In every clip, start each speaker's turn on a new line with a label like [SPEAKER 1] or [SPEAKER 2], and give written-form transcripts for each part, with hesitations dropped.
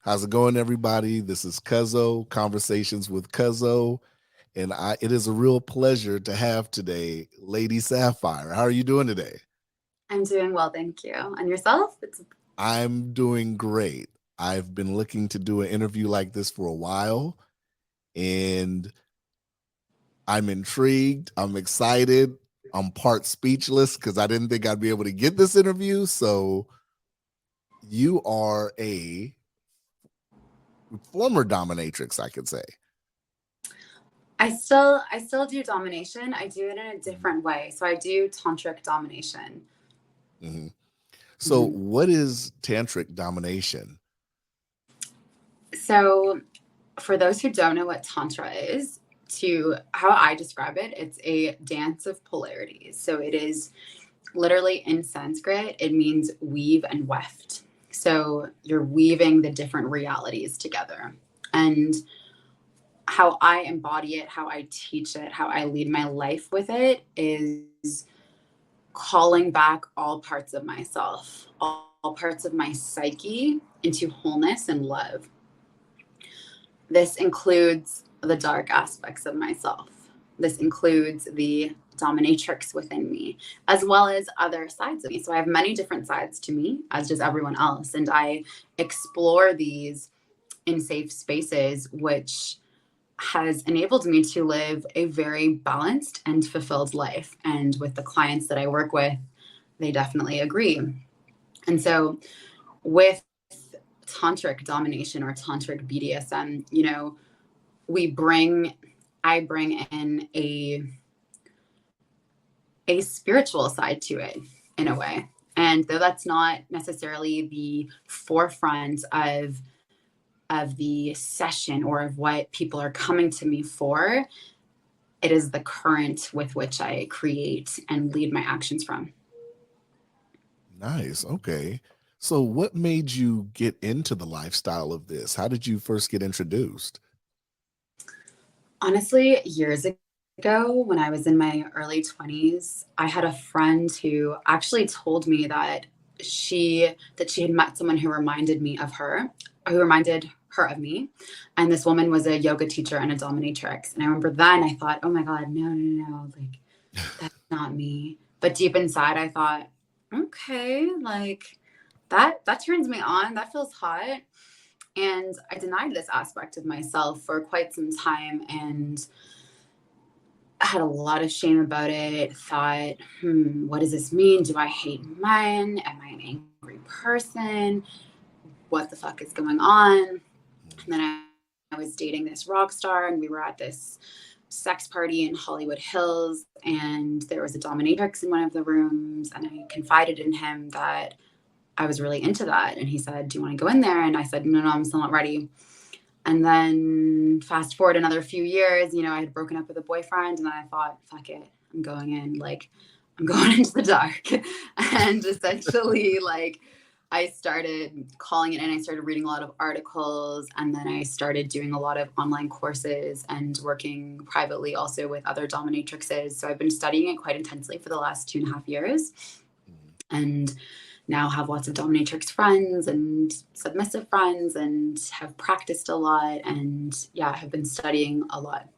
[SPEAKER 1] How's it going, everybody? This is Cuzzo, Conversations with Cuzzo, and it is a real pleasure to have today Lady Sapphiire. How are you doing today?
[SPEAKER 2] I'm doing well, thank you. And yourself?
[SPEAKER 1] I'm doing great. I've been looking to do an interview like this for a while, and I'm intrigued. I'm excited. I'm part speechless because I didn't think I'd be able to get this interview. So, you are a former dominatrix, I could say.
[SPEAKER 2] I still do domination. I do it in a different way. So I do tantric domination.
[SPEAKER 1] Mm-hmm. So,
[SPEAKER 2] Mhm.
[SPEAKER 1] what is tantric domination?
[SPEAKER 2] So for those who don't know what tantra is, to how I describe it, it's a dance of polarities. So it is literally in Sanskrit, it means weave and weft. So you're weaving the different realities together. And how I embody it, how I teach it, how I lead my life with it is calling back all parts of myself, all parts of my psyche into wholeness and love. This includes the dark aspects of myself. This includes the dominatrix within me, as well as other sides of me. So I have many different sides to me, as does everyone else. And I explore these in safe spaces, which has enabled me to live a very balanced and fulfilled life. And with the clients that I work with, they definitely agree. And so, with tantric domination or tantric BDSM, we bring, I bring in a spiritual side to it in a way. And though that's not necessarily the forefront of the session or of what people are coming to me for, it is the current with which I create and lead my actions from.
[SPEAKER 1] Nice. Okay. So, what made you get into the lifestyle of this? How did you first get introduced?
[SPEAKER 2] Honestly, years ago, when I was in my early 20s, I had a friend who actually told me that she had met someone who reminded her of me. And this woman was a yoga teacher and a dominatrix. And I remember then I thought, oh my God, no, no, no, like that's not me. But deep inside, I thought, okay, like that turns me on. That feels hot. And I denied this aspect of myself for quite some time and had a lot of shame about it. Thought, what does this mean? Do I hate men? Am I an angry person? What the fuck is going on? And then I was dating this rock star, and we were at this sex party in Hollywood Hills, and there was a dominatrix in one of the rooms, and I confided in him that I was really into that. And he said, do you want to go in there? And I said, no, no, I'm still not ready. And then fast forward another few years, I had broken up with a boyfriend, and I thought, fuck it, I'm going in. Like, I'm going into the dark. And essentially, like, I started calling it in. I started reading a lot of articles, and then I started doing a lot of online courses and working privately also with other dominatrixes. So I've been studying it quite intensely for the last 2.5 years. And now have lots of dominatrix friends and submissive friends and have practiced a lot and yeah, have been studying a lot.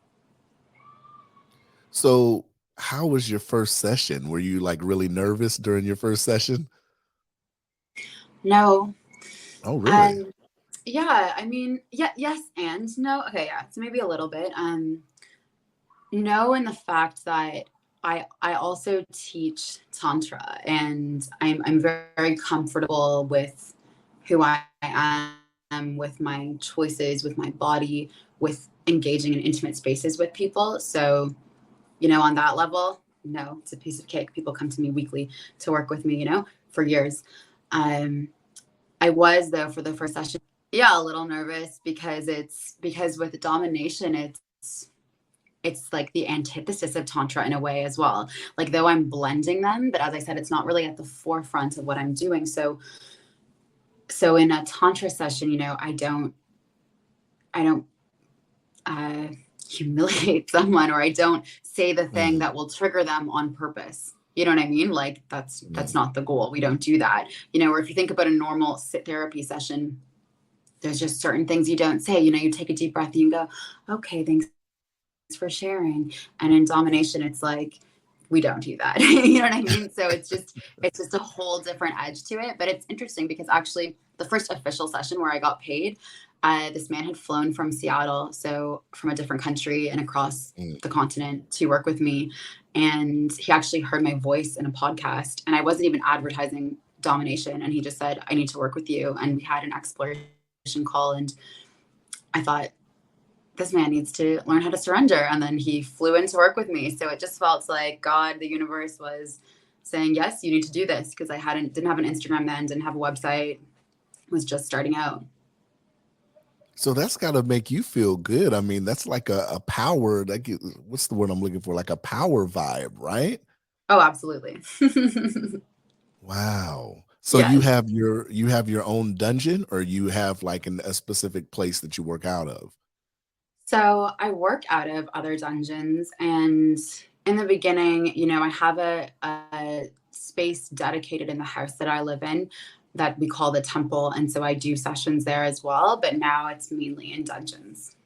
[SPEAKER 1] So, how was your first session? Were you like really nervous during your first session?
[SPEAKER 2] No.
[SPEAKER 1] Oh, really?
[SPEAKER 2] And yeah, I mean, yeah, yes and no. Okay, yeah. So maybe a little bit. No, in the fact that I also teach tantra and I'm very comfortable with who I am, with my choices, with my body, with engaging in intimate spaces with people. So, on that level, no, it's a piece of cake. People come to me weekly to work with me, for years. Um, I was though for the first session, yeah, a little nervous because with domination, it's like the antithesis of tantra in a way as well. Like though I'm blending them, but as I said, it's not really at the forefront of what I'm doing. So in a tantra session, I don't uh, humiliate someone, or I don't say the thing
[SPEAKER 1] Mm,
[SPEAKER 2] that will trigger them on purpose. You know what I mean? Like that's
[SPEAKER 1] mm,
[SPEAKER 2] not the goal. We don't do that. Or if you think about a normal sit therapy session, there's just certain things you don't say. You take a deep breath and you go, okay, thanks for sharing. And in domination, it's like, we don't do that. You know what I mean? So it's just a whole different edge to it. But it's interesting because actually the first official session where I got paid, this man had flown from Seattle, so from a different country and across the continent to work with me. And he actually heard my voice in a podcast, and I wasn't even advertising domination. And he just said, I need to work with you. And we had an exploration call. And I thought, this man needs to learn how to surrender. And then he flew in to work with me. So it just felt like God, the universe, was saying, yes, you need to do this, because I didn't have an Instagram then, didn't have a website, was just starting out.
[SPEAKER 1] So that's got to make you feel good. I mean, that's like a power, like, what's the word I'm looking for? Like a power vibe, right?
[SPEAKER 2] Oh, absolutely.
[SPEAKER 1] Wow. So
[SPEAKER 2] Yes.
[SPEAKER 1] you have your own dungeon, or you have like a specific place that you work out of?
[SPEAKER 2] So I work out of other dungeons, and in the beginning, I have a space dedicated in the house that I live in that we call the temple. And so I do sessions there as well, but now it's mainly in dungeons.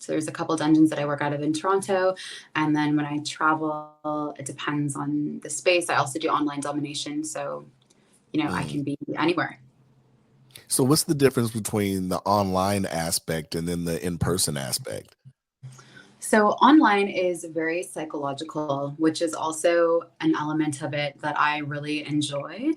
[SPEAKER 2] So there's a couple dungeons that I work out of in Toronto. And then when I travel, it depends on the space. I also do online domination. So, I can be anywhere.
[SPEAKER 1] So what's the difference between the online aspect and then the in-person aspect?
[SPEAKER 2] So online is very psychological, which is also an element of it that I really enjoy,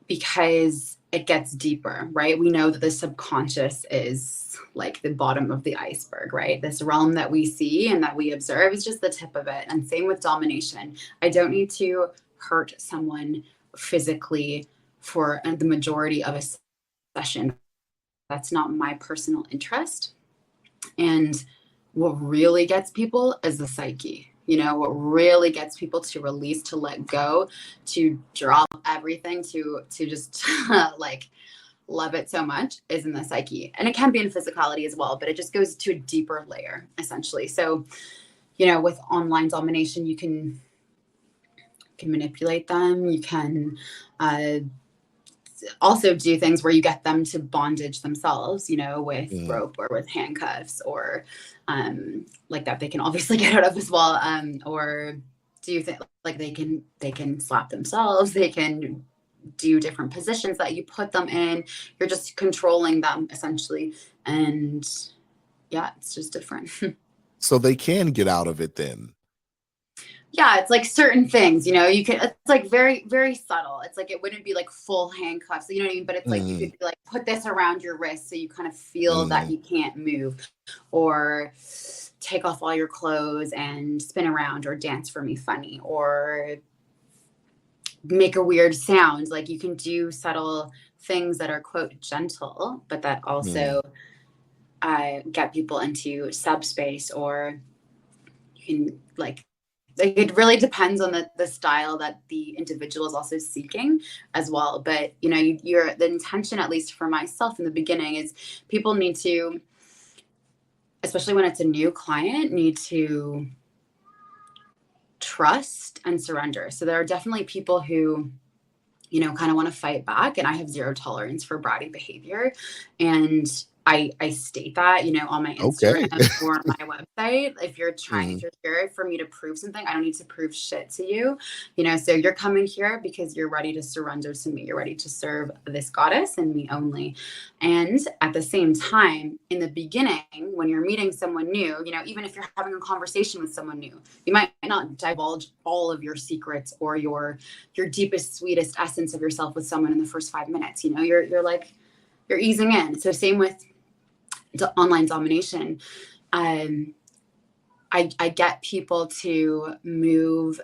[SPEAKER 2] because it gets deeper, right? We know that the subconscious is like the bottom of the iceberg, right? This realm that we see and that we observe is just the tip of it. And same with domination. I don't need to hurt someone physically for the majority of a session. That's not my personal interest. And what really gets people is the psyche. What really gets people to release, to let go, to drop everything, to just like love it so much, is in the psyche. And it can be in physicality as well, but it just goes to a deeper layer, essentially. So, with online domination, you can manipulate them. You can also do things where you get them to bondage themselves, with rope or with handcuffs, or like that they can obviously get out of as well. Or do you think like they can slap themselves, they can do different positions that you put them in. You're just controlling them essentially. And yeah, it's just different.
[SPEAKER 1] So they can get out of it then.
[SPEAKER 2] Yeah, it's like certain things, it's like very, very subtle. It's like, it wouldn't be like full handcuffs, you know what I mean? But it's like, you could be like, put this around your wrist so you kind of feel that you can't move, or take off all your clothes and spin around, or dance for me funny, or make a weird sound. Like, you can do subtle things that are, quote, gentle, but that also get people into subspace, or you can like it really depends on the style that the individual is also seeking as well. But the intention, at least for myself in the beginning, is people need to, especially when it's a new client, need to trust and surrender. So there are definitely people who kind of want to fight back, and I have zero tolerance for bratty behavior, and I state that, on my Instagram or on my website. If you're here for me to prove something, I don't need to prove shit to you. So you're coming here because you're ready to surrender to me. You're ready to serve this goddess and me only. And at the same time, in the beginning, when you're meeting someone new, even if you're having a conversation with someone new, you might not divulge all of your secrets or your deepest, sweetest essence of yourself with someone in the first 5 minutes. You're easing in. So same with online domination. I get people to move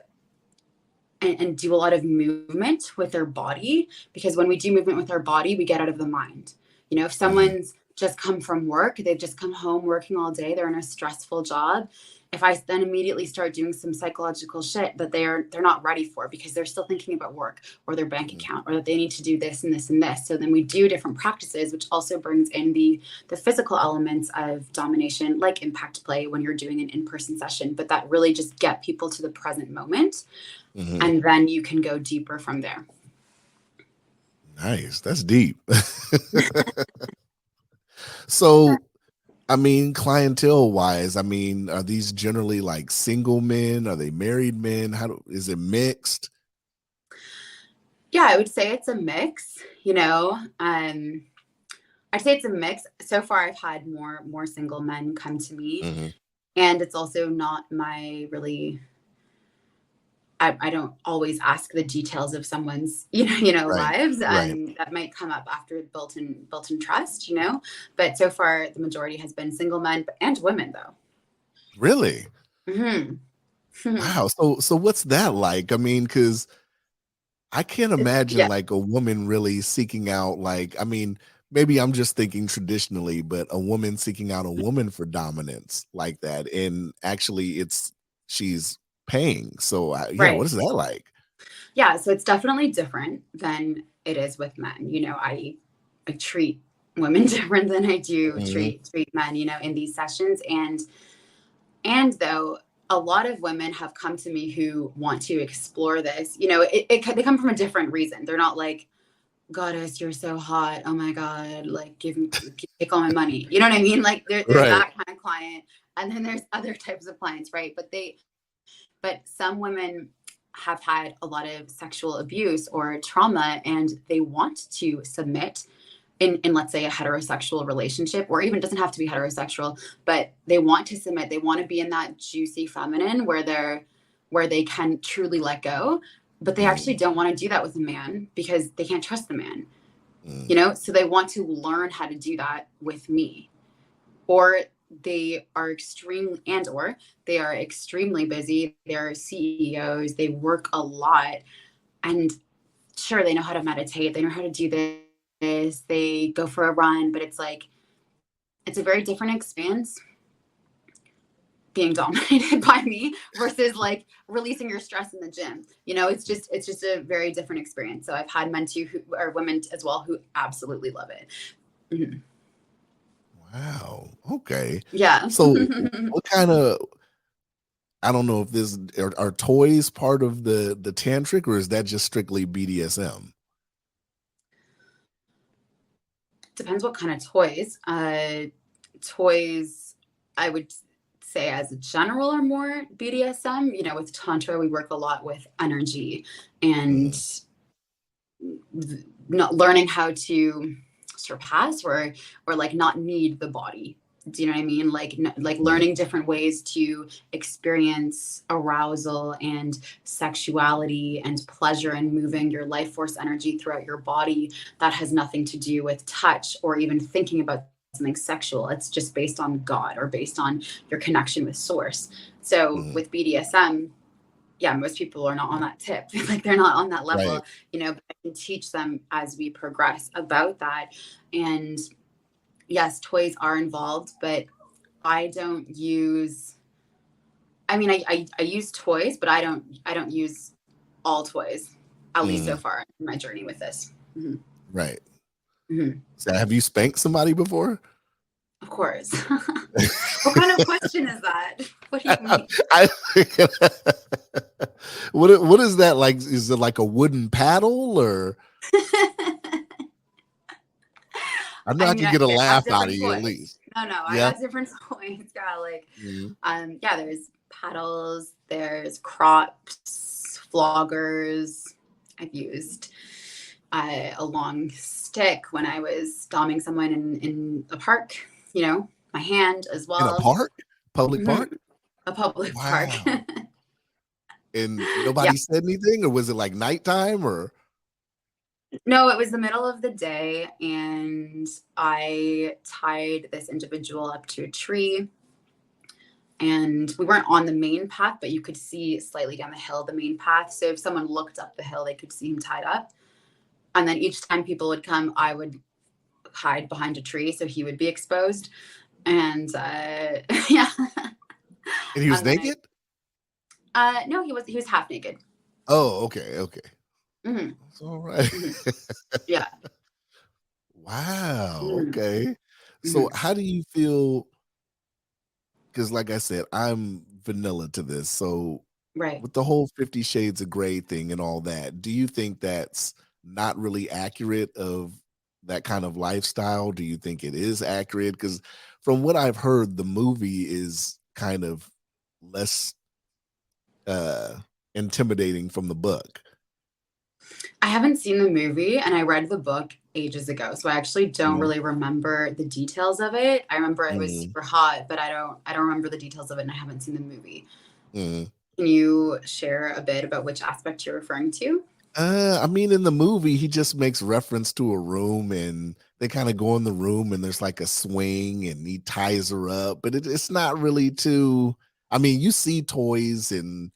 [SPEAKER 2] and do a lot of movement with their body, because when we do movement with our body, we get out of the mind. If someone's just come from work, they've just come home working all day, they're in a stressful job. If I then immediately start doing some psychological shit that they're not ready for, because they're still thinking about work or their bank account, or that they need to do this and this and this. So then we do different practices, which also brings in the physical elements of domination, like impact play when you're doing an in-person session, but that really just get people to the present moment. And then you can go deeper from there.
[SPEAKER 1] Nice. That's deep. So, I mean, clientele wise, I mean, are these generally like single men? Are they married men? Is it mixed?
[SPEAKER 2] Yeah, I would say it's a mix, you know. I'd say it's a mix. So far I've had more single men come to me,
[SPEAKER 1] Hmm.
[SPEAKER 2] and it's also not my really I don't always ask the details of someone's
[SPEAKER 1] Right.
[SPEAKER 2] lives,
[SPEAKER 1] Right.
[SPEAKER 2] and that might come up after built in trust, but so far the majority has been single men and women though.
[SPEAKER 1] Really?
[SPEAKER 2] Hmm.
[SPEAKER 1] Wow. So what's that like? I mean, because I can't imagine
[SPEAKER 2] Yeah,
[SPEAKER 1] like a woman really seeking out like, I mean, maybe I'm just thinking traditionally, but a woman seeking out a woman for dominance like that, and actually she's paying. So yeah, what
[SPEAKER 2] right.
[SPEAKER 1] is that like?
[SPEAKER 2] Yeah, so it's definitely different than it is with men. I treat women different than I do
[SPEAKER 1] Hmm.
[SPEAKER 2] treat men, in these sessions. And though a lot of women have come to me who want to explore this, they come from a different reason. They're not like, goddess, you're so hot. Oh my God, like take all my money. You know what I mean? Like there's
[SPEAKER 1] Right.
[SPEAKER 2] that kind of client. And then there's other types of clients, right? But some women have had a lot of sexual abuse or trauma, and they want to submit in let's say a heterosexual relationship, or even doesn't have to be heterosexual, but they want to submit. They want to be in that juicy feminine where they can truly let go, but they actually
[SPEAKER 1] Mm,
[SPEAKER 2] don't want to do that with a man because they can't trust the man,
[SPEAKER 1] mm,
[SPEAKER 2] so they want to learn how to do that with me. Or they are extremely busy. They're CEOs, they work a lot, and sure, they know how to meditate, they know how to do this, they go for a run, but it's like it's a very different experience being dominated by me versus like releasing your stress in the gym. It's just a very different experience. So I've had men too who are women as well who absolutely love it. Mhm.
[SPEAKER 1] wow. Okay.
[SPEAKER 2] Yeah.
[SPEAKER 1] So what kind of, I don't know if are toys part of the tantric, or is that just strictly BDSM?
[SPEAKER 2] Depends what kind of toys. Toys, I would say, as a general, are more BDSM. With Tantra, we work a lot with energy and
[SPEAKER 1] Mm,
[SPEAKER 2] not learning how to surpass or like not need the body. Do you know what I mean? Like
[SPEAKER 1] right.
[SPEAKER 2] learning different ways to experience arousal and sexuality and pleasure, and moving your life force energy throughout your body. That has nothing to do with touch or even thinking about something sexual. It's just based on God or based on your connection with source. So
[SPEAKER 1] Mm,
[SPEAKER 2] with BDSM, yeah, most people are not on that tip. Like they're not on that
[SPEAKER 1] right.
[SPEAKER 2] level, but I can teach them as we progress about that. And yes, toys are involved, but I don't use, I mean, I use toys, but I don't use all toys, at least so
[SPEAKER 1] Mm,
[SPEAKER 2] far in my journey with this. Hmm.
[SPEAKER 1] right.
[SPEAKER 2] Hmm.
[SPEAKER 1] So have you spanked somebody before?
[SPEAKER 2] Of course. What kind of question is that? What do you mean?
[SPEAKER 1] I what is that like? Is it like a wooden paddle, or I know
[SPEAKER 2] I
[SPEAKER 1] I
[SPEAKER 2] mean,
[SPEAKER 1] could get a
[SPEAKER 2] I have
[SPEAKER 1] laugh out of
[SPEAKER 2] different
[SPEAKER 1] you at
[SPEAKER 2] toys.
[SPEAKER 1] least?
[SPEAKER 2] No, I
[SPEAKER 1] Yeah.
[SPEAKER 2] got different toys. Yeah, like,
[SPEAKER 1] Mhm.
[SPEAKER 2] yeah, there's paddles, there's crops, floggers. I've used a long stick when I was doming someone in a park, my hand as
[SPEAKER 1] In a
[SPEAKER 2] well.
[SPEAKER 1] park? Public
[SPEAKER 2] Hmm.
[SPEAKER 1] park?
[SPEAKER 2] A public park.
[SPEAKER 1] Wow. And
[SPEAKER 2] Yeah.
[SPEAKER 1] nobody said anything, or was it like nighttime, or
[SPEAKER 2] No, it was the middle of the day, and I tied this individual up to a tree, and we weren't on the main path, but you could see slightly down the hill the main path. So if someone looked up the hill, they could see him tied up. And then each time people would come, I would hide behind a tree so he would be exposed. And yeah,
[SPEAKER 1] and he was
[SPEAKER 2] and then
[SPEAKER 1] naked?
[SPEAKER 2] no, he was half naked.
[SPEAKER 1] Oh, okay, okay.
[SPEAKER 2] Hmm.
[SPEAKER 1] That's all right.
[SPEAKER 2] Hmm. Yeah.
[SPEAKER 1] Wow,
[SPEAKER 2] Hmm.
[SPEAKER 1] okay. So
[SPEAKER 2] Hmm.
[SPEAKER 1] how do you feel, because like I said, I'm vanilla to this. So
[SPEAKER 2] Right.
[SPEAKER 1] with the whole 50 shades of gray thing and all that, do you think that's not really accurate of that kind of lifestyle? Do you think it is accurate? Because from what I've heard, the movie is kind of less uh intimidating from the book.
[SPEAKER 2] I haven't seen the movie and I read the book ages ago, so I actually don't
[SPEAKER 1] Mhm,
[SPEAKER 2] really remember the details of it. I remember it was
[SPEAKER 1] mhm,
[SPEAKER 2] super hot, but I don't remember the details of it and I haven't seen the movie.
[SPEAKER 1] mhm.
[SPEAKER 2] Can you share a bit about which aspect you're referring to?
[SPEAKER 1] I mean, in the movie, he just makes reference to a room, and they kind of go in the room, and there's like a swing, and he ties her up. But it's not really too. I mean, you see toys and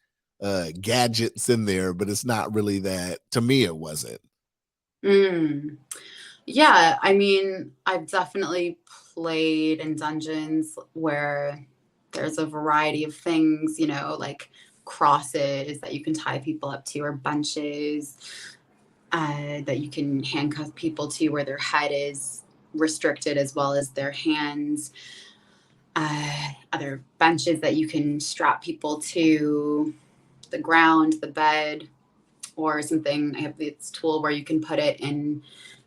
[SPEAKER 1] gadgets in there, but it's not really that. To me, it wasn't.
[SPEAKER 2] Mm. Yeah, I mean, I've definitely played in dungeons where there's a variety of things, like crosses that you can tie people up to, or bunches that you can handcuff people to, where their head is restricted as well as their hands. Other benches that you can strap people to the ground, the bed, or something. I have this tool where you can put it in.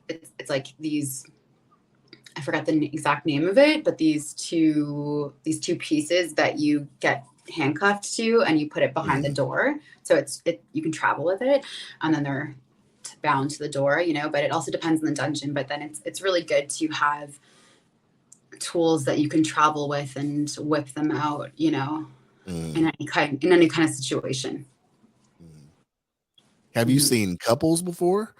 [SPEAKER 2] It's like these, I forgot the exact name of it, but these two pieces that you get handcuffed to, and you put it behind the
[SPEAKER 1] Mhm,
[SPEAKER 2] door, so you can travel with it, and then they're bound to the door. But it also depends on the dungeon. But then it's really good to have tools that you can travel with and whip them out.
[SPEAKER 1] mhm,
[SPEAKER 2] In any kind of situation.
[SPEAKER 1] mhm. Have you
[SPEAKER 2] Mhm.
[SPEAKER 1] seen couples before?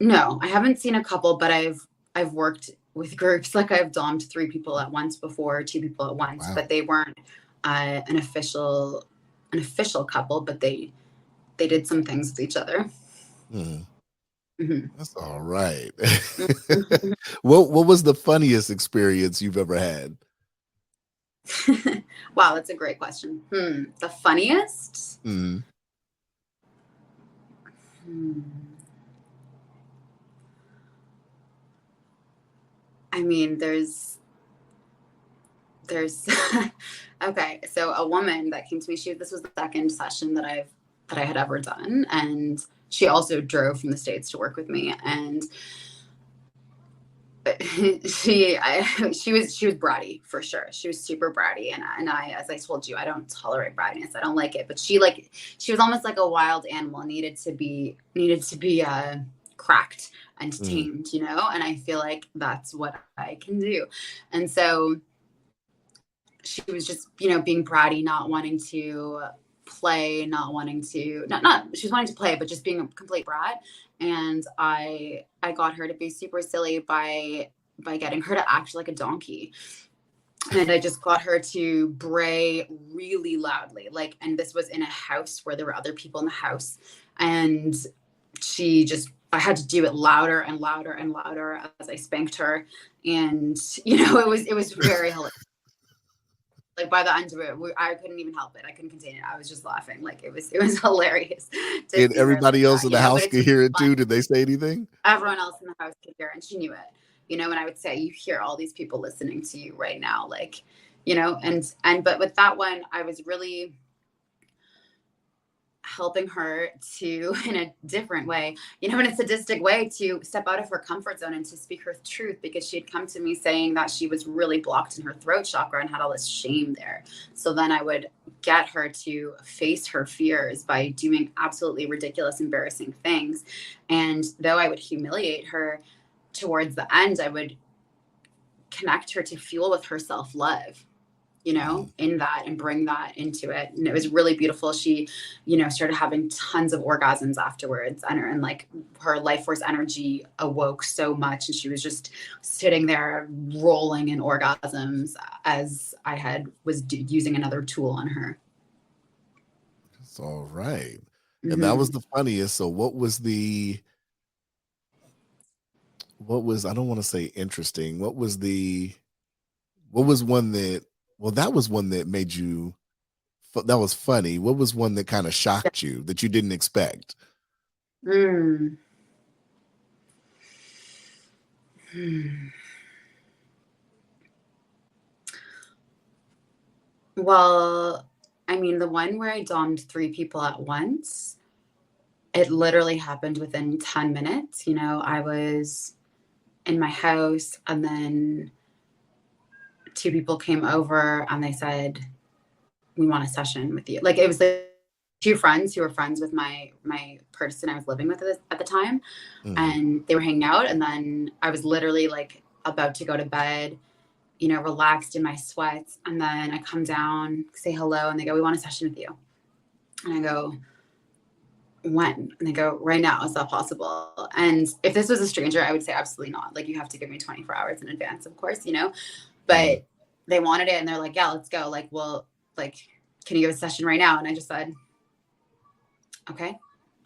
[SPEAKER 2] No, I haven't seen a couple, but I've worked with groups. Like I've domed 3 people at once before, 2 people at once,
[SPEAKER 1] Wow.
[SPEAKER 2] but they weren't an official couple, but they did some things with each other.
[SPEAKER 1] Mhm.
[SPEAKER 2] Mhm.
[SPEAKER 1] That's all right.
[SPEAKER 2] Mhm.
[SPEAKER 1] What was the funniest experience you've ever had?
[SPEAKER 2] Wow, that's a great question. The funniest?
[SPEAKER 1] Mhm,
[SPEAKER 2] Hmm. I mean, there's okay, so a woman that came to me, this was the second session that I had ever done, and she also drove from the States to work with me. And she was bratty for sure. She was super bratty, and I, as I told you, I don't tolerate brattiness. I don't like it. But she was almost like a wild animal, needed to be cracked and
[SPEAKER 1] mhm,
[SPEAKER 2] tamed, and I feel like that's what I can do. And so she was just, being bratty, not wanting to play, not wanting to, not she was wanting to play, but just being a complete brat. And I got her to be super silly by getting her to act like a donkey. And I just got her to bray really loudly. And this was in a house where there were other people in the house. And I had to do it louder and louder and louder as I spanked her. And, it was very hilarious. Like by the end of it, I couldn't even help it. I couldn't contain it. I was just laughing. Like it was hilarious to
[SPEAKER 1] and
[SPEAKER 2] see her like
[SPEAKER 1] everybody else
[SPEAKER 2] that,
[SPEAKER 1] in the
[SPEAKER 2] But
[SPEAKER 1] house
[SPEAKER 2] it's
[SPEAKER 1] could
[SPEAKER 2] really
[SPEAKER 1] hear it
[SPEAKER 2] fun.
[SPEAKER 1] too. Did they say anything?
[SPEAKER 2] Everyone else in the house could hear, and she knew it. And I would say, you hear all these people listening to you right now, like, but with that one, I was really helping her to, in a different way, in a sadistic way, to step out of her comfort zone and to speak her truth, because she had come to me saying that she was really blocked in her throat chakra and had all this shame there. So then I would get her to face her fears by doing absolutely ridiculous, embarrassing things. And though I would humiliate her, towards the end, I would connect her to fuel with her self-love,
[SPEAKER 1] Mhm.
[SPEAKER 2] in that, and bring that into it. And it was really beautiful. She, started having tons of orgasms afterwards, and like her life force energy awoke so much. And she was just sitting there rolling in orgasms as was using another tool on her.
[SPEAKER 1] It's all right. And that was
[SPEAKER 2] Hmm.
[SPEAKER 1] the funniest. So what was I don't want to say interesting. What was one that well, that was one that made you that was funny. What was one that kind of shocked you that you didn't expect?
[SPEAKER 2] Mm. Hmm. Well, I mean, the one where I domed 3 people at once, It literally happened within 10 minutes. You know, I was in my house, and then two people came over and they said, we want a session with you. Like, it was like two friends who were friends with my person I was living with at the time, and they were hanging out. And then I was literally like about to go to bed, you know, relaxed in my sweats. And then I come down, say hello, and they go, we want a session with you. And I go, when? And they go, right now. Is that possible? And if this was a stranger, I would say absolutely not. Like, you have to give me 24 hours in advance, of course, you know, but they wanted it, and they're like, yeah, let's go. Like, well, like, can you give a session right now? And I just said, okay,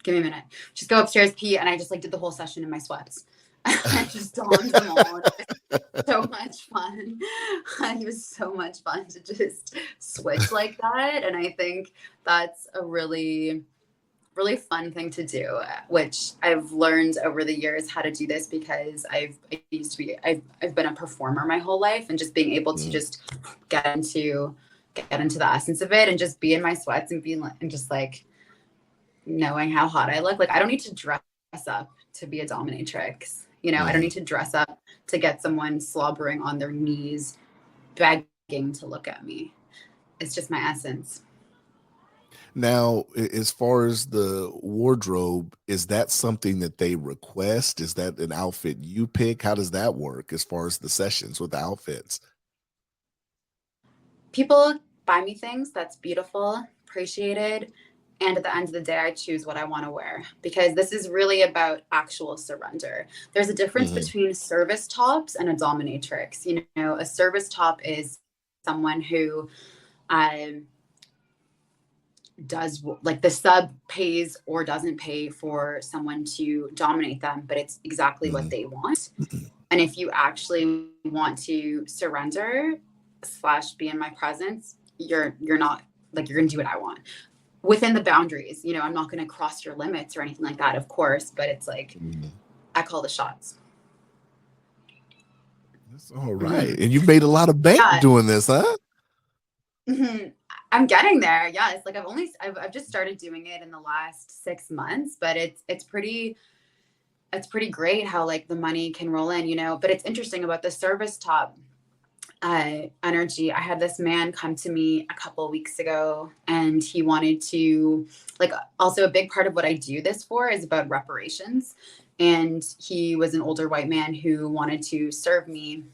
[SPEAKER 2] give me a minute. Just go upstairs, pee. And I just like did the whole session in my sweats. I just donned them all. So much fun. It was so much fun to just switch like that. And I think that's a really, really fun thing to do, which I've learned over the years how to do this, because I've been a performer my whole life, and just being able to just get into the essence of it and just be in my sweats and being like, and just like knowing how hot I look. Like, I don't need to dress up to be a dominatrix. You know, I don't need to dress up to get someone slobbering on their knees, begging to look at me. It's just my essence.
[SPEAKER 1] Now, as far as the wardrobe, is that something that they request? Is that an outfit you pick? How does that work as far as the sessions with the outfits?
[SPEAKER 2] People buy me things that's beautiful, appreciated, and at the end of the day, I choose what I want to wear, because this is really about actual surrender. There's a difference between service tops and a dominatrix. You know, a service top is someone who does, like, the sub pays or doesn't pay for someone to dominate them, but it's exactly what they want. And if you actually want to surrender / be in my presence, you're not, like, you're gonna do what I want within the boundaries. You know, I'm not going to cross your limits or anything like that, of course, but it's like, I call the shots.
[SPEAKER 1] That's all right. And you've made a lot of bank
[SPEAKER 2] Yeah.
[SPEAKER 1] doing this, huh?
[SPEAKER 2] I'm getting there. Yes. Like, I've just started doing it in the last 6 months, but it's pretty great how, like, the money can roll in, you know. But it's interesting about the service top energy. I had this man come to me a couple weeks ago, and he wanted to, like, also a big part of what I do this for is about reparations. And he was an older white man who wanted to serve me.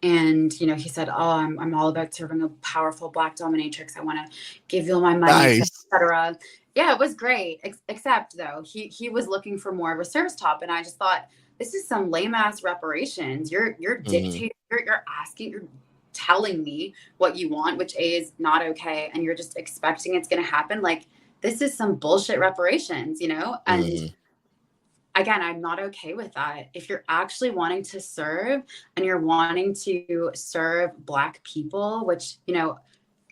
[SPEAKER 2] And, you know, he said, oh, I'm all about serving a powerful Black dominatrix. I want to give you all my money,
[SPEAKER 1] Nice.
[SPEAKER 2] etc. Yeah, it was great. Except, though, he was looking for more of a service top. And I just thought, this is some lame ass reparations. You're dictating, you're asking, you're telling me what you want, which A, is not okay. And you're just expecting it's going to happen. Like, this is some bullshit reparations, you know? And again, I'm not okay with that. If you're actually wanting to serve, and you're wanting to serve Black people, which, you know,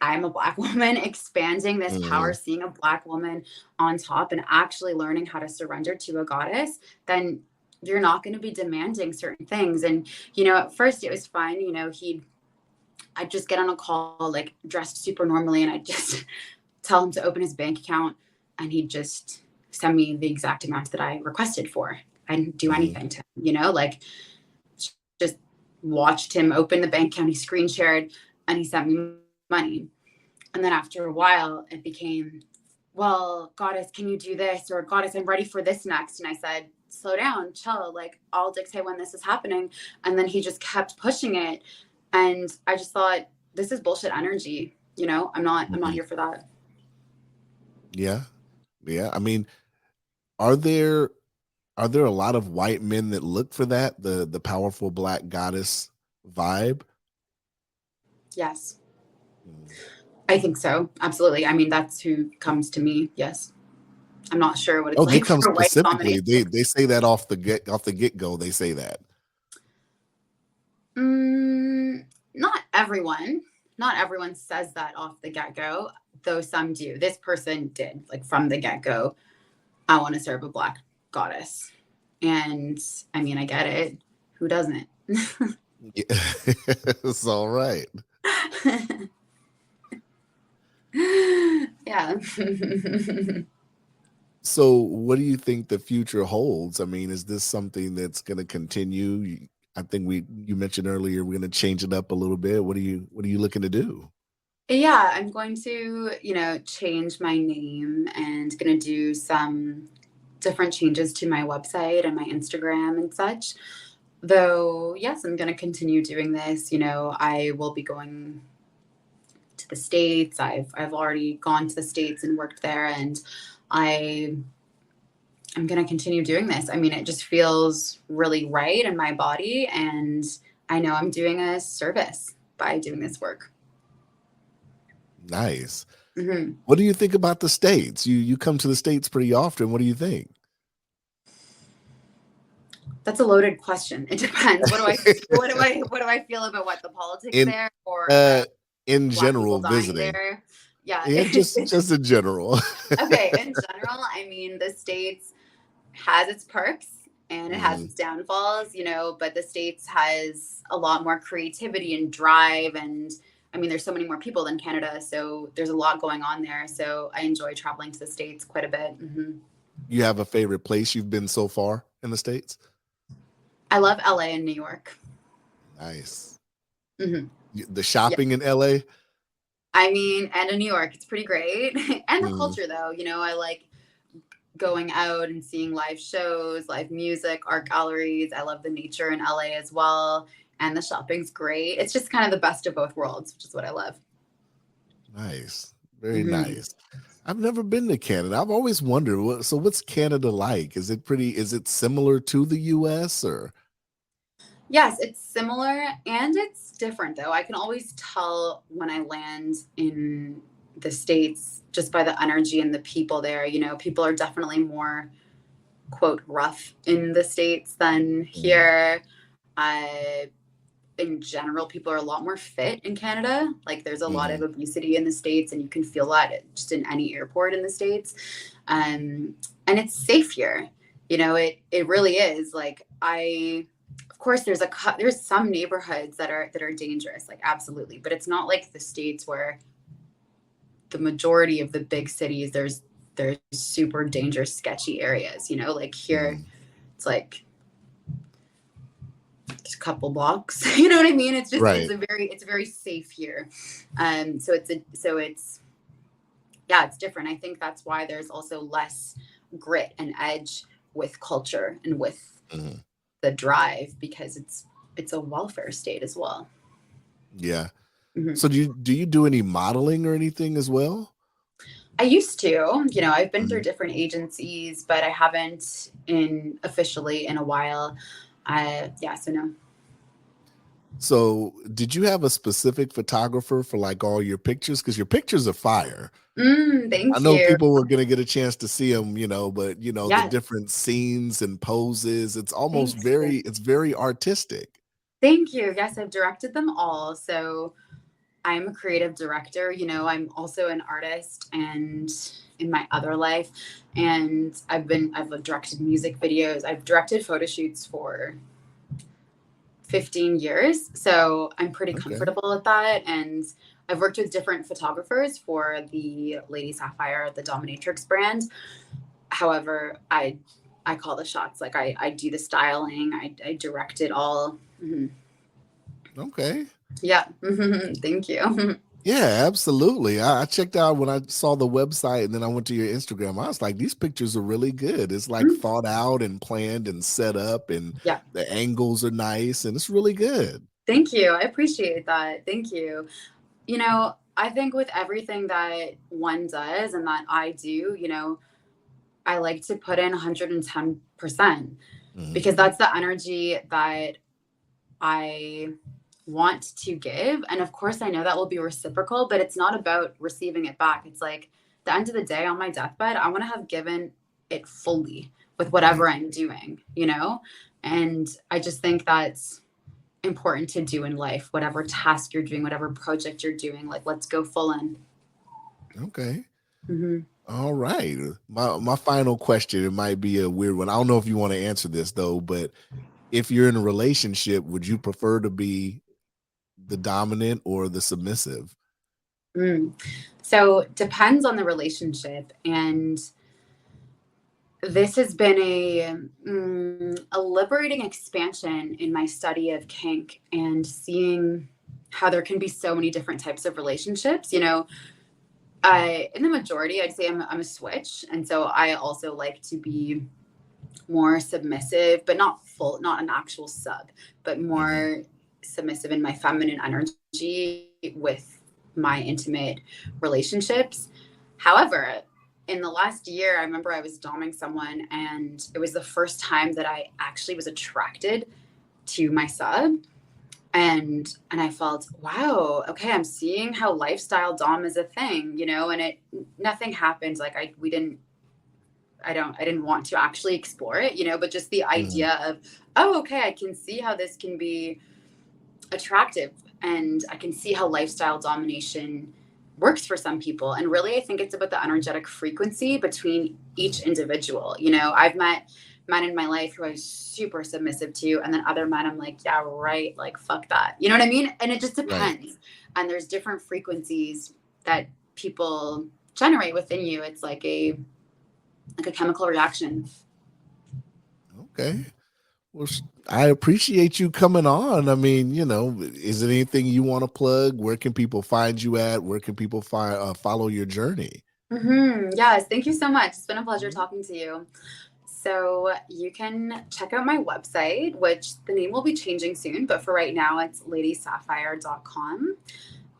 [SPEAKER 2] I'm a Black woman, expanding this power, seeing a Black woman on top and actually learning how to surrender to a goddess, then you're not going to be demanding certain things. And, you know, at first it was fine. You know, I'd just get on a call, like, dressed super normally, and I'd just tell him to open his bank account, and he'd just send me the exact amount that I requested for. I didn't do anything to him, you know, like, just watched him open the bank account. He screen shared, and he sent me money. And then after a while, it became, well, goddess, can you do this? Or, goddess, I'm ready for this next. And I said, slow down, chill. Like, I'll dictate when this is happening. And then he just kept pushing it. And I just thought, this is bullshit energy. You know, I'm not here for that.
[SPEAKER 1] Yeah. Yeah. I mean, are there a lot of white men that look for that, the powerful Black goddess vibe?
[SPEAKER 2] Yes. I think so. Absolutely. I mean, that's who comes to me. Yes. I'm not sure what it's
[SPEAKER 1] They
[SPEAKER 2] like
[SPEAKER 1] come
[SPEAKER 2] for white
[SPEAKER 1] specifically.
[SPEAKER 2] dominatrix.
[SPEAKER 1] They say that off the get go. They say that.
[SPEAKER 2] Not everyone. Not everyone says that off the get go, though some do. This person did, like, from the get go. I want to serve a Black goddess. And I mean, I get it. Who doesn't?
[SPEAKER 1] Yeah. It's all right.
[SPEAKER 2] Yeah.
[SPEAKER 1] So, what do you think the future holds? I mean, is this something that's going to continue? I think you mentioned earlier we're going to change it up a little bit. What are you looking to do?
[SPEAKER 2] Yeah, I'm going to, change my name and gonna do some different changes to my website and my Instagram and such. Though, yes, I'm gonna continue doing this. I will be going to the States. I've already gone to the States and worked there, and I I'm gonna continue doing this. I mean, it just feels really right in my body, and I know I'm doing a service by doing this work.
[SPEAKER 1] Nice.
[SPEAKER 2] Hmm.
[SPEAKER 1] What do you think about the States? You come to the States pretty often. What do you think?
[SPEAKER 2] That's a loaded question. It depends. What do I feel about what the politics
[SPEAKER 1] in
[SPEAKER 2] there or the
[SPEAKER 1] uh in
[SPEAKER 2] black people
[SPEAKER 1] general,
[SPEAKER 2] dying
[SPEAKER 1] visiting.
[SPEAKER 2] there? Yeah.
[SPEAKER 1] Yeah, just in general.
[SPEAKER 2] Okay. In general, I mean, the States has its perks and it has
[SPEAKER 1] Mhm.
[SPEAKER 2] its downfalls, but the States has a lot more creativity and drive. And I mean, there's so many more people than Canada. So there's a lot going on there. So I enjoy traveling to the States quite a bit.
[SPEAKER 1] You have a favorite place you've been so far in the States?
[SPEAKER 2] I love LA and New York.
[SPEAKER 1] Nice.
[SPEAKER 2] Hmm.
[SPEAKER 1] The
[SPEAKER 2] Yeah.
[SPEAKER 1] shopping in LA?
[SPEAKER 2] I mean, and in New York, it's pretty great. And the
[SPEAKER 1] Mhm.
[SPEAKER 2] culture, though, I like going out and seeing live shows, live music, art galleries. I love the nature in LA as well. And the shopping's great. It's just kind of the best of both worlds, which is what I love.
[SPEAKER 1] Nice. Very
[SPEAKER 2] Hmm.
[SPEAKER 1] nice. I've never been to Canada. I've always wondered what's Canada like? Is it similar to the US or
[SPEAKER 2] Yes, it's similar and it's different, though. I can always tell when I land in the States just by the energy and the people there. People are definitely more, quote, rough in the States than
[SPEAKER 1] Mhm.
[SPEAKER 2] here. Uh, in general, people are a lot more fit in Canada. Like there's a lot of
[SPEAKER 1] Mhm.
[SPEAKER 2] obesity in the States, and you can feel that just in any airport in the States. And it's safe here. It really is. Like of course, there's some neighborhoods that are dangerous, like absolutely, but it's not like the States where the majority of the big cities there's super dangerous, sketchy areas. Like here,
[SPEAKER 1] Mhm.
[SPEAKER 2] it's like a couple blocks. You know what I mean?
[SPEAKER 1] Right.
[SPEAKER 2] It's very safe here. So it's yeah, it's different. I think that's why there's also less grit and edge with culture and with
[SPEAKER 1] Mhm.
[SPEAKER 2] the drive because it's a welfare state as well.
[SPEAKER 1] Yeah.
[SPEAKER 2] Hmm.
[SPEAKER 1] So do you do any modeling or anything as well?
[SPEAKER 2] I used to, I've been through
[SPEAKER 1] Mhm.
[SPEAKER 2] different agencies, but I haven't in officially in a while. Yeah, so no.
[SPEAKER 1] So, did you have a specific photographer for like all your pictures? Because your pictures are fire. I
[SPEAKER 2] Thank
[SPEAKER 1] know
[SPEAKER 2] you.
[SPEAKER 1] people were gonna get a chance to see them, but the
[SPEAKER 2] Yes,
[SPEAKER 1] different scenes and poses,
[SPEAKER 2] thank you.
[SPEAKER 1] it's very artistic.
[SPEAKER 2] Thank you. Yes, I've directed them all. So I'm a creative director. I'm also an artist and in my other life. And I've directed music videos. I've directed photo shoots for 15 years. So I'm pretty
[SPEAKER 1] Okay.
[SPEAKER 2] comfortable with that. And I've worked with different photographers for the Lady Sapphiire, the Dominatrix brand. However, I call the shots. Like I do the styling, I direct it all. Hmm.
[SPEAKER 1] Okay.
[SPEAKER 2] Yeah. Thank you.
[SPEAKER 1] Yeah, absolutely. I checked out when I saw the website and then I went to your Instagram. I was like, these pictures are really good. It's like thought out and planned and set up, and
[SPEAKER 2] Yeah.
[SPEAKER 1] the angles are nice and it's really good.
[SPEAKER 2] Thank you. I appreciate that. Thank you. I think with everything that one does and that I do, I like to put in 110%
[SPEAKER 1] Mhm.
[SPEAKER 2] because that's the energy that I want to give. And of course, I know that will be reciprocal, but it's not about receiving it back. It's like the end of the day on my deathbed, I want to have given it fully with
[SPEAKER 1] Right.
[SPEAKER 2] whatever I'm doing. And I just think that's important to do in life, whatever task you're doing, whatever project you're doing, like let's go full in.
[SPEAKER 1] Okay.
[SPEAKER 2] Hmm.
[SPEAKER 1] All right. My final question, it might be a weird one. I don't know if you want to answer this though, but if you're in a relationship, would you prefer to be the dominant or the submissive?
[SPEAKER 2] Mm. So depends on the relationship. And This has been a liberating expansion in my study of kink and seeing how there can be so many different types of relationships. You know, in the majority, I'd say I'm a switch. And so I also like to be more submissive, but not an actual sub, but
[SPEAKER 1] Mm-hmm.
[SPEAKER 2] more submissive in my feminine energy with my intimate relationships. However, in the last year, I remember I was doming someone, and it was the first time that I actually was attracted to my sub. And I felt, wow, okay, I'm seeing how lifestyle dom is a thing, you know, and it nothing happened. Like I didn't want to actually explore it, you know, but just the
[SPEAKER 1] Mm-hmm.
[SPEAKER 2] idea of, oh, okay, I can see how this can be attractive, and I can see how lifestyle domination works for some people. And really, I think it's about the energetic frequency between each individual. You know, I've met men in my life who I was super submissive to, and then other men I'm like, yeah, right, like fuck that. You know what I mean? And it just
[SPEAKER 1] Right.
[SPEAKER 2] depends. And there's different frequencies that people generate within you. It's like a chemical reaction.
[SPEAKER 1] Okay. Well, I appreciate you coming on. I mean, is there anything you want to plug? Where can people find you at? Where can people follow your journey?
[SPEAKER 2] Yes, thank you so much. It's been a pleasure
[SPEAKER 1] Mhm.
[SPEAKER 2] talking to you. So you can check out my website, which the name will be changing soon, but for right now it's ladysapphire.com.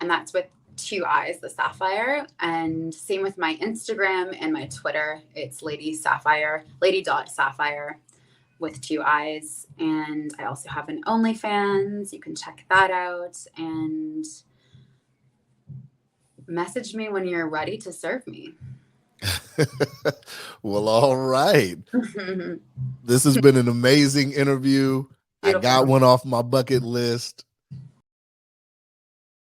[SPEAKER 2] And that's with two eyes, the sapphire. And same with my Instagram and my Twitter. It's Lady Sapphiire, Lady.Sapphiire with two eyes. And I also have an OnlyFans. You can check that out and message me when you're ready to serve me.
[SPEAKER 1] Well, all right. This has been an amazing interview. I got
[SPEAKER 2] Beautiful.
[SPEAKER 1] one off my bucket list.